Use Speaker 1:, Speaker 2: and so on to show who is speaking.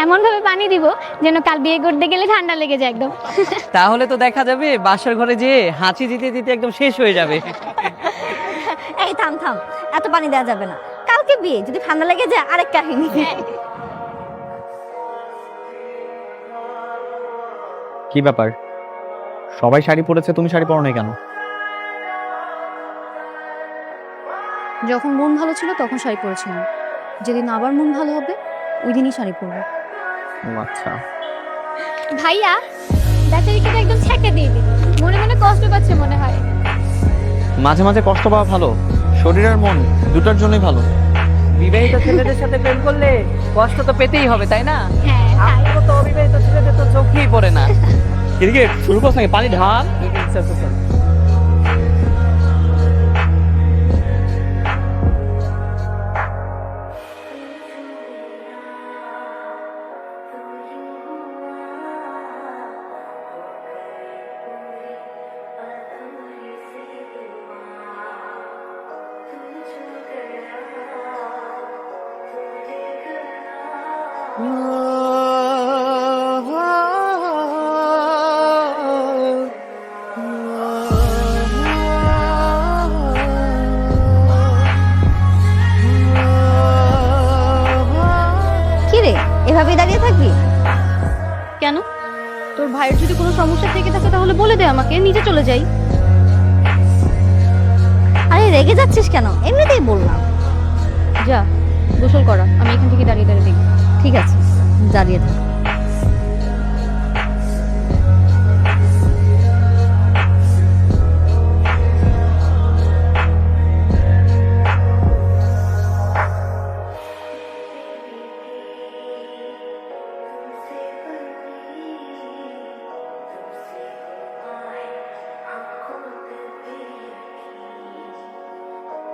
Speaker 1: এমন ভাবে পানি দিব যেন কাল বিয়ে করতে গেলে ঠান্ডা লেগে যায় একদম।
Speaker 2: তাহলে তো দেখা যাবে বাসার ঘরে যেয়ে হাঁচি দিতে দিতে একদম শেষ হয়ে যাবে।
Speaker 3: এই থাম থাম, এত পানি দেওয়া যাবে না, কালকে বিয়ে, যদি ঠান্ডা লেগে যায় আরেক কাহিনী।
Speaker 4: কি ব্যাপার, সবাই শাড়ি পরেছে, তুমি শাড়ি পরো নাই কেন?
Speaker 5: যখন মন ভালো ছিল তখন শাড়ি পরেছিলাম, যেদিন আবার মন ভালো হবে ওই দিনই শাড়ি পরবো।
Speaker 4: আচ্ছা,
Speaker 1: ভাইয়া বেচারিকে তো একদম ছেঁকে দিয়ে দিল, মনে মনে কষ্ট পাচ্ছে মনে হয়।
Speaker 4: মাঝে মাঝে কষ্ট পাওয়া ভালো, শরীর আর মন দুটার জন্যই ভালো।
Speaker 2: বিবাহিত ছেলেদের সাথে প্রেম করলে কষ্ট তো পেতেই হবে, তাই না?
Speaker 1: হ্যাঁ
Speaker 2: আমরাও তো অবিবাহিত ছেলেদের তো চোখেই পড়ে না।
Speaker 4: ক্রিকেট শুরু করছ নাকি? পানি ঢাল।
Speaker 3: কি রে, এভাবেই দাঁড়িয়ে থাকবি?
Speaker 5: কেন, তোর ভাইয়ের যদি কোনো সমস্যা থেকে থাকে তাহলে বলে দে আমাকে, নিজে চলে যাই।
Speaker 3: আরে রেগে যাচ্ছিস কেন, এমনিতেই বললাম।
Speaker 5: যা গোসল করা, আমি এখান থেকে দাঁড়িয়ে দাঁড়িয়ে দেখি।
Speaker 3: ঠিক আছে, দাঁড়িয়ে থাক।